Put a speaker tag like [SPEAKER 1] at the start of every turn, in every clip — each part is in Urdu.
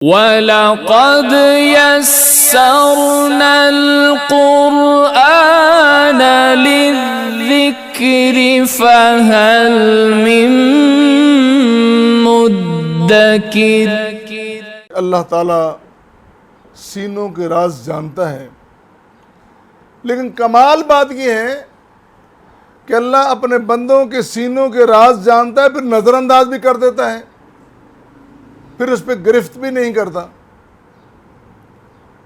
[SPEAKER 1] وَلَقَدْ يَسَّرْنَا الْقُرْآنَ لِلذِّكْرِ فَهَلْ مِن مُدَّكِرٍ۔
[SPEAKER 2] اللہ تعالیٰ سینوں کے راز جانتا ہے، لیکن کمال بات یہ ہے کہ اللہ اپنے بندوں کے سینوں کے راز جانتا ہے، پھر نظر انداز بھی کر دیتا ہے، پھر اس پہ گرفت بھی نہیں کرتا۔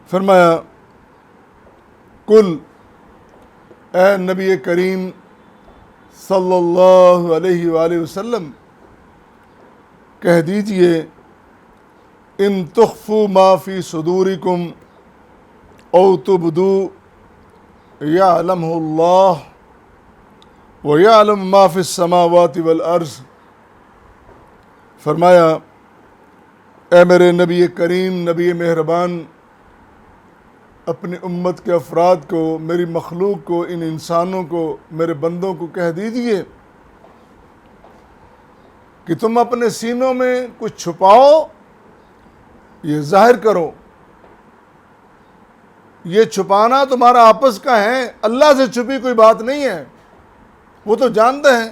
[SPEAKER 2] فرمایا کل، اے نبی کریم صلی اللہ علیہ وآلہ وسلم کہہ دیجئے، ان تخفوا ما فی صدورکم او تبدوا یعلمہ اللہ ویعلم ما فی السماوات والارض۔ فرمایا اے میرے نبی کریم، نبی مہربان، اپنی امت کے افراد کو، میری مخلوق کو، ان انسانوں کو، میرے بندوں کو کہہ دیجئے کہ تم اپنے سینوں میں کچھ چھپاؤ، یہ ظاہر کرو۔ یہ چھپانا تمہارا آپس کا ہے، اللہ سے چھپی کوئی بات نہیں ہے، وہ تو جانتا ہے۔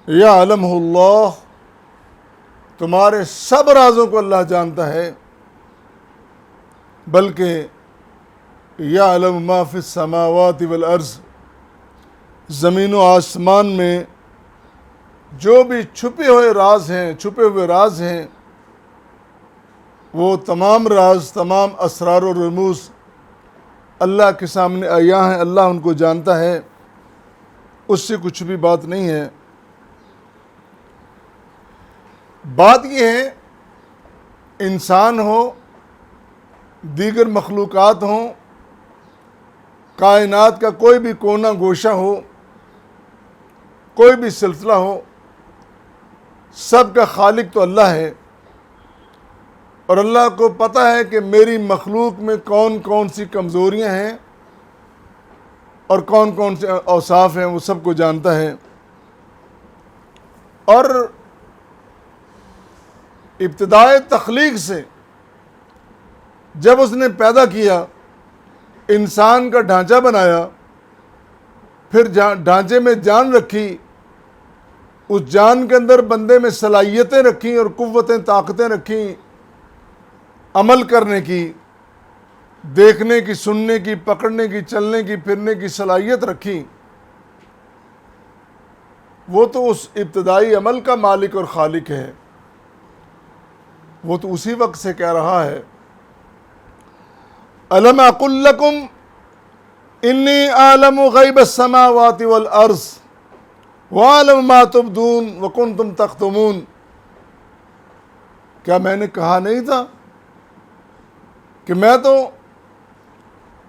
[SPEAKER 2] یعلمہ اللہ، تمہارے سب رازوں کو اللہ جانتا ہے، بلکہ یعلم ما فی السماوات والارض، زمین و آسمان میں جو بھی چھپے ہوئے راز ہیں، وہ تمام راز، تمام اسرار و رموز اللہ کے سامنے عیاں ہیں، اللہ ان کو جانتا ہے، اس سے کچھ بھی بات نہیں ہے۔ بات یہ ہے، انسان ہو، دیگر مخلوقات ہوں، کائنات کا کوئی بھی کونا گوشہ ہو، کوئی بھی سلسلہ ہو، سب کا خالق تو اللہ ہے، اور اللہ کو پتہ ہے کہ میری مخلوق میں کون کون سی کمزوریاں ہیں اور کون کون سے اوصاف ہیں، وہ سب کو جانتا ہے۔ اور ابتدائے تخلیق سے جب اس نے پیدا کیا، انسان کا ڈھانچہ بنایا، پھر ڈھانچے میں جان رکھی، اس جان کے اندر بندے میں صلاحیتیں رکھیں اور قوتیں، طاقتیں رکھیں، عمل کرنے کی، دیکھنے کی، سننے کی، پکڑنے کی، چلنے کی، پھرنے کی صلاحیت رکھی، وہ تو اس ابتدائی عمل کا مالک اور خالق ہے، وہ تو اسی وقت سے کہہ رہا ہے الم اقل لکم انی اعلم غیب السماوات والارض واعلم ما تبدون وکنتم تکتمون۔ کیا میں نے کہا نہیں تھا کہ میں تو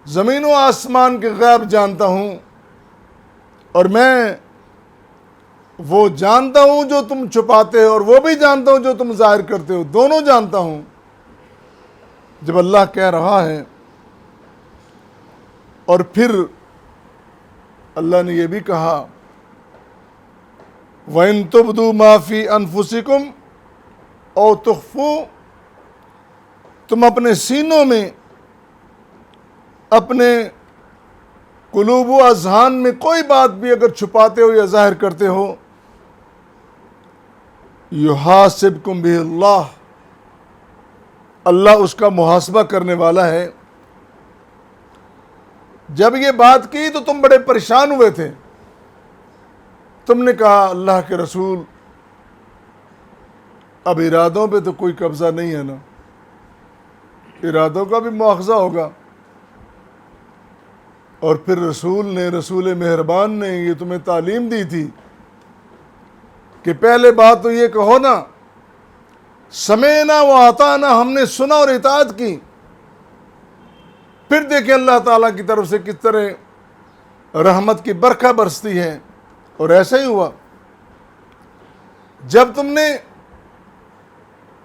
[SPEAKER 2] زمین و آسمان کے غیب جانتا ہوں، اور میں وہ جانتا ہوں جو تم چھپاتے ہو، اور وہ بھی جانتا ہوں جو تم ظاہر کرتے ہو، دونوں جانتا ہوں۔ جب اللہ کہہ رہا ہے، اور پھر اللہ نے یہ بھی کہا وَإِن تُبْدُوا مَا فِي أَنفُسِكُمْ أَوْ تُخْفُوهُ، تم اپنے سینوں میں، اپنے قلوب و اذہان میں کوئی بات بھی اگر چھپاتے ہو یا ظاہر کرتے ہو، یحاسبکم بہ اللہ، اللہ اس کا محاسبہ کرنے والا ہے۔ جب یہ بات کی تو تم بڑے پریشان ہوئے تھے، تم نے کہا اللہ کے رسول، اب ارادوں پہ تو کوئی قبضہ نہیں ہے نا، ارادوں کا بھی مواخذہ ہوگا۔ اور پھر رسول مہربان نے یہ تمہیں تعلیم دی تھی کہ پہلے بات تو یہ کہو نا سمعنا و اطعنا، ہم نے سنا اور اطاعت کی۔ پھر دیکھیں اللہ تعالیٰ کی طرف سے کس طرح رحمت کی برکھا برستی ہے، اور ایسا ہی ہوا۔ جب تم نے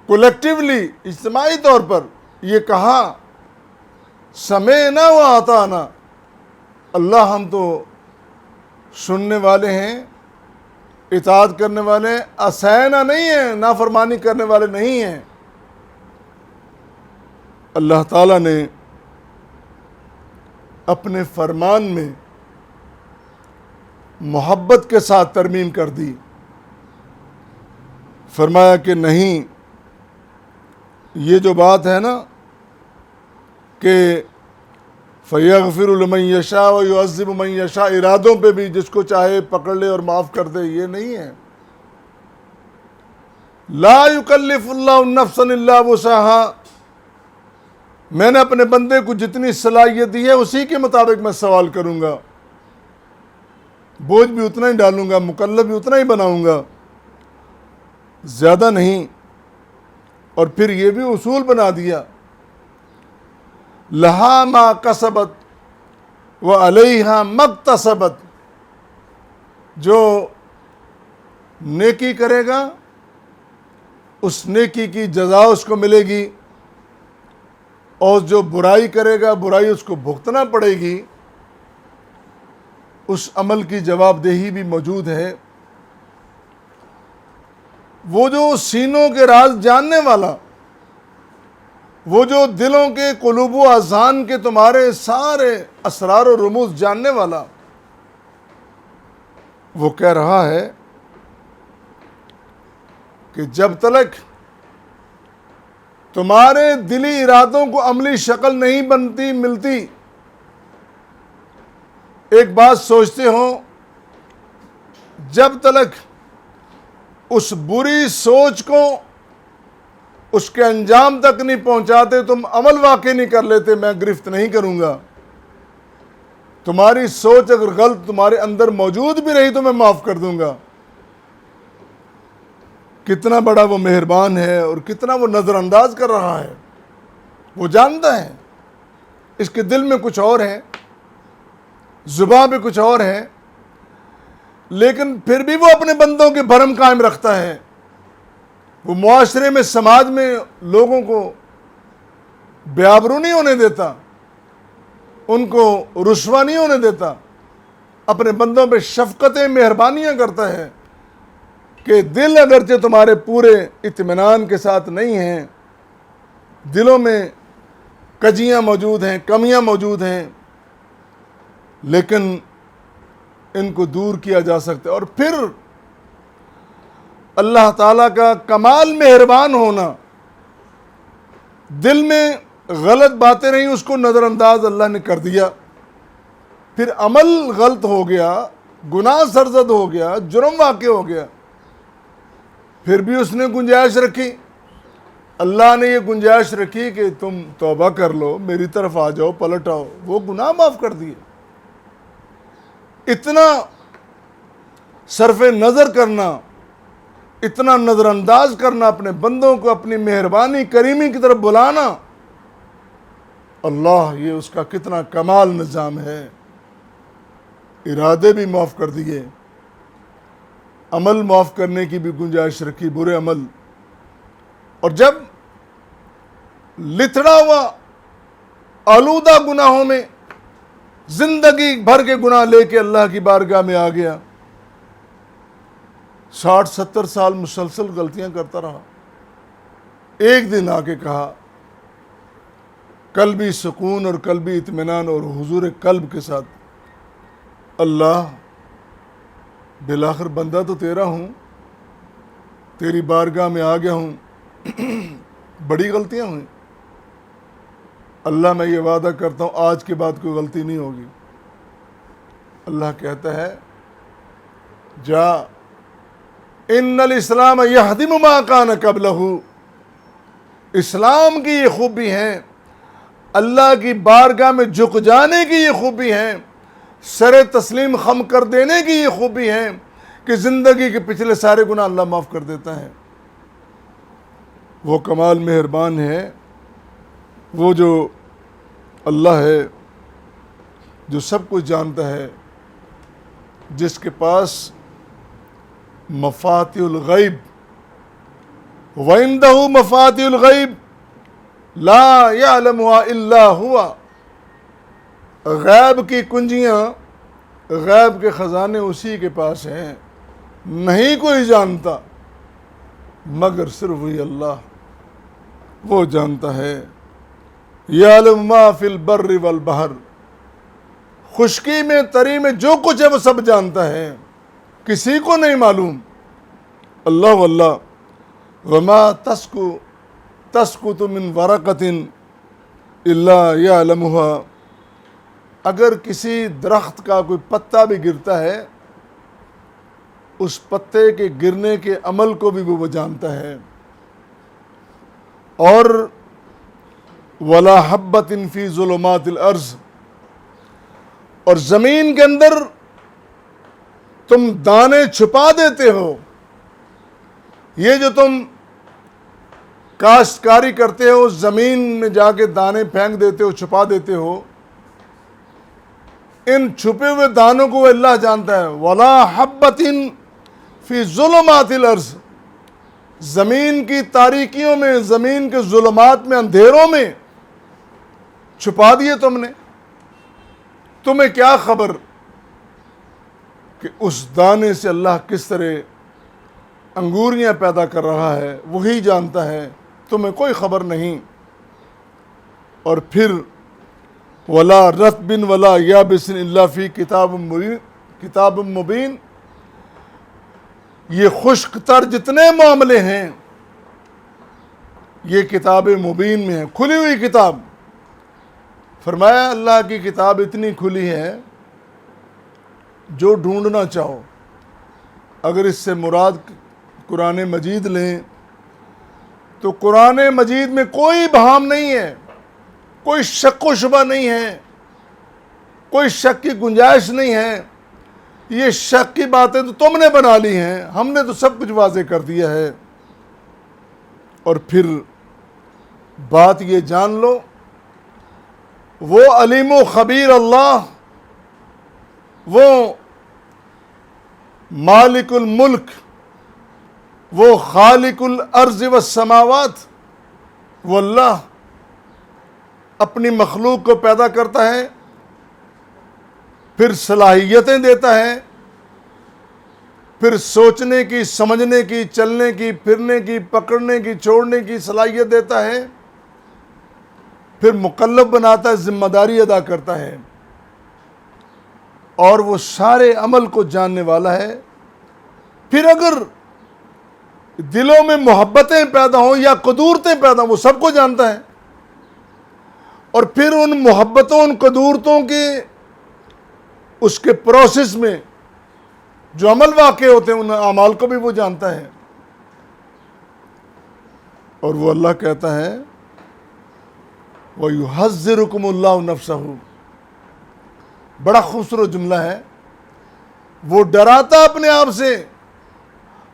[SPEAKER 2] کولیکٹیولی، اجتماعی طور پر یہ کہا سمعنا و اطعنا، اللہ ہم تو سننے والے ہیں، اطاعت کرنے والے ہیں، عصینا نہیں ہیں، نافرمانی کرنے والے نہیں ہیں، اللہ تعالیٰ نے اپنے فرمان میں محبت کے ساتھ ترمیم کر دی. فرمایا کہ نہیں، یہ جو بات ہے نا کہ فَيَغْفِرُ لِمَن يَشَاءُ وَيُعَذِّبُ مَن يَشَاءُ، ارادوں پہ بھی جس کو چاہے پکڑ لے اور معاف کر دے، یہ نہیں ہے. لا يكلف اللہ نفسا الا وسعها، میں نے اپنے بندے کو جتنی صلاحیت دی ہے اسی کے مطابق میں سوال کروں گا، بوجھ بھی اتنا ہی ڈالوں گا، مکلف بھی اتنا ہی بناؤں گا، زیادہ نہیں. اور پھر یہ بھی اصول بنا دیا، لہا ما کسبت وعلیہا ما اکتسبت، جو نیکی کرے گا اس نیکی کی جزا اس کو ملے گی، اور جو برائی کرے گا برائی اس کو بھگتنا پڑے گی. اس عمل کی جواب دہی بھی موجود ہے. وہ جو سینوں کے راز جاننے والا، وہ جو دلوں کے قلوب و اذہان کے تمہارے سارے اسرار و رموز جاننے والا، وہ کہہ رہا ہے کہ جب تک تمہارے دلی ارادوں کو عملی شکل نہیں بنتی ملتی، ایک بات سوچتے ہو، جب تک اس بری سوچ کو اس کے انجام تک نہیں پہنچاتے، تم عمل واقع نہیں کر لیتے، میں گرفت نہیں کروں گا. تمہاری سوچ اگر غلط تمہارے اندر موجود بھی رہی تو میں معاف کر دوں گا. کتنا بڑا وہ مہربان ہے اور کتنا وہ نظر انداز کر رہا ہے. وہ جانتا ہے اس کے دل میں کچھ اور ہے، زباں پہ کچھ اور ہے، لیکن پھر بھی وہ اپنے بندوں کے بھرم قائم رکھتا ہے. وہ معاشرے میں، سماج میں لوگوں کو بے آبرو نہیں ہونے دیتا، ان کو رسوا نہیں ہونے دیتا، اپنے بندوں پہ شفقتیں، مہربانیاں کرتا ہے. کہ دل اگرچہ تمہارے پورے اطمینان کے ساتھ نہیں ہیں، دلوں میں کجیاں موجود ہیں، کمیاں موجود ہیں، لیکن ان کو دور کیا جا سکتا ہے. اور پھر اللہ تعالیٰ کا کمال مہربان ہونا، دل میں غلط باتیں رہیں اس کو نظر انداز اللہ نے کر دیا. پھر عمل غلط ہو گیا، گناہ سرزد ہو گیا، جرم واقع ہو گیا، پھر بھی اس نے گنجائش رکھی. اللہ نے یہ گنجائش رکھی کہ تم توبہ کر لو، میری طرف آ جاؤ، پلٹ آؤ، وہ گناہ معاف کر دیے. اتنا صرف نظر کرنا، اتنا نظر انداز کرنا اپنے بندوں کو، اپنی مہربانی کریمی کی طرف بلانا، اللہ یہ اس کا کتنا کمال نظام ہے. ارادے بھی معاف کر دیے، عمل معاف کرنے کی بھی گنجائش رکھی، برے عمل. اور جب لتڑا ہوا آلودہ گناہوں میں زندگی بھر کے گناہ لے کے اللہ کی بارگاہ میں آ گیا، 60-70 سال مسلسل غلطیاں کرتا رہا، ایک دن آ کے کہا قلبی سکون اور قلبی اطمینان اور حضور قلب کے ساتھ، اللہ بالآخر بندہ تو تیرا ہوں، تیری بارگاہ میں آ گیا ہوں، بڑی غلطیاں ہوئیں، اللہ میں یہ وعدہ کرتا ہوں آج کے بعد کوئی غلطی نہیں ہوگی. اللہ کہتا ہے جا ان الاسلام یہدم ما کان قبلہ، اسلام کی یہ خوبی ہے، اللہ کی بارگاہ میں جھک جانے کی یہ خوبی ہے، سر تسلیم خم کر دینے کی یہ خوبی ہے کہ زندگی کے پچھلے سارے گناہ اللہ معاف کر دیتا ہے. وہ کمال مہربان ہے، وہ جو اللہ ہے جو سب کچھ جانتا ہے، جس کے پاس مفاتیح الغیب، وَعِندَهُ مَفَاتِحُ الْغَیْبِ لَا يَعْلَمُهَا إِلَّا هُوَ، غیب کی کنجیاں، غیب کے خزانے اسی کے پاس ہیں، نہیں کوئی جانتا مگر صرف وہی اللہ، وہ جانتا ہے. یعلم ما فی البر والبحر، خشکی میں تری میں جو کچھ ہے وہ سب جانتا ہے، کسی کو نہیں معلوم۔ اللہ واللہ وما تسقط من ورقۃ الا یعلمها، اگر کسی درخت کا کوئی پتا بھی گرتا ہے اس پتے کے گرنے کے عمل کو بھی وہ جانتا ہے۔ اور ولا حبۃ فی ظلمات الارض، اور زمین کے اندر تم دانے چھپا دیتے ہو، یہ جو تم کاشتکاری کرتے ہو زمین میں جا کے دانے پھینک دیتے ہو، چھپا دیتے ہو، ان چھپے ہوئے دانوں کو اللہ جانتا ہے۔ ولا حبۃ فی ظلمات الارض، زمین کی تاریکیوں میں، زمین کے ظلمات میں، اندھیروں میں چھپا دیے تم نے، تمہیں کیا خبر کہ اس دانے سے اللہ کس طرح انگوریاں پیدا کر رہا ہے، وہی جانتا ہے، تمہیں کوئی خبر نہیں۔ اور پھر ولا رطب ولا یابس الا فی کتاب مبین، یہ خشک تر جتنے معاملے ہیں یہ کتاب مبین میں ہیں، کھلی ہوئی کتاب۔ فرمایا اللہ کی کتاب اتنی کھلی ہے جو ڈھونڈنا چاہو، اگر اس سے مراد قرآن مجید لیں تو قرآن مجید میں کوئی بہام نہیں ہے، کوئی شک و شبہ نہیں ہے، کوئی شک کی گنجائش نہیں ہے۔ یہ شک کی باتیں تو تم نے بنا لی ہیں، ہم نے تو سب کچھ واضح کر دیا ہے۔ اور پھر بات یہ جان لو، وہ علیم و خبیر اللہ، وہ مالک الملک، وہ خالق الارض والسماوات، وہ اللہ اپنی مخلوق کو پیدا کرتا ہے، پھر صلاحیتیں دیتا ہے، پھر سوچنے کی، سمجھنے کی، چلنے کی، پھرنے کی، پکڑنے کی، چھوڑنے کی صلاحیت دیتا ہے، پھر مکلف بناتا ہے، ذمہ داری ادا کرتا ہے، اور وہ سارے عمل کو جاننے والا ہے۔ پھر اگر دلوں میں محبتیں پیدا ہوں یا قدورتیں پیدا ہوں، وہ سب کو جانتا ہے، اور پھر ان محبتوں، ان قدورتوں کے اس کے پروسیس میں جو عمل واقع ہوتے ہیں ان اعمال کو بھی وہ جانتا ہے۔ اور وہ اللہ کہتا ہے وَيُحَذِّرُكُمُ اللَّهُ نَفْسَهُ، بڑا خوبصورت جملہ ہے، وہ ڈراتا اپنے آپ سے،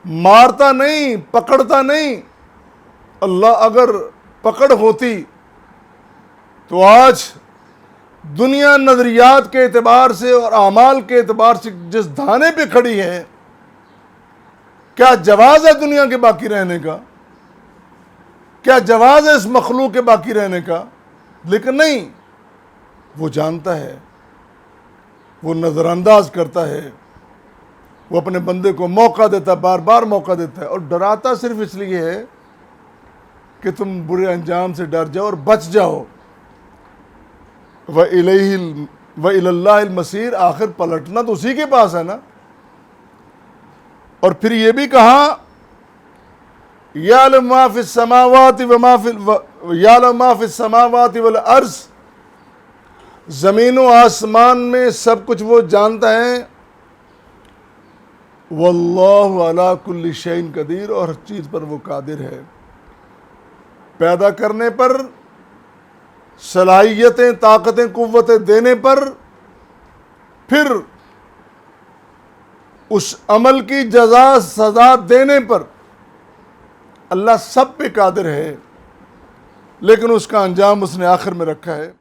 [SPEAKER 2] مارتا نہیں، پکڑتا نہیں۔ اللہ اگر پکڑ ہوتی تو آج دنیا نظریات کے اعتبار سے اور اعمال کے اعتبار سے جس دھانے پہ کھڑی ہے، کیا جواز ہے دنیا کے باقی رہنے کا؟ کیا جواز ہے اس مخلوق کے باقی رہنے کا؟ لیکن نہیں، وہ جانتا ہے، وہ نظر انداز کرتا ہے، وہ اپنے بندے کو موقع دیتا ہے، بار بار موقع دیتا ہے، اور ڈراتا صرف اس لیے ہے کہ تم برے انجام سے ڈر جاؤ اور بچ جاؤ۔ وَإِلَى اللَّهِ الْمَصِيرُ، آخر پلٹنا تو اسی کے پاس ہے نا۔ اور پھر یہ بھی کہا يَعْلَمُ مَا فِي السَّمَاوَاتِ يَعْلَمُ مَا فِي السَّمَاوَاتِ وَالْأَرْضِ، زمین و آسمان میں سب کچھ وہ جانتا ہے۔ وَاللَّهُ عَلَى كُلِّ شَيْءٍ قدیر، اور ہر چیز پر وہ قادر ہے، پیدا کرنے پر، صلاحیتیں، طاقتیں، قوتیں دینے پر، پھر اس عمل کی جزا سزا دینے پر۔ اللہ سب پہ قادر ہے، لیکن اس کا انجام اس نے آخر میں رکھا ہے۔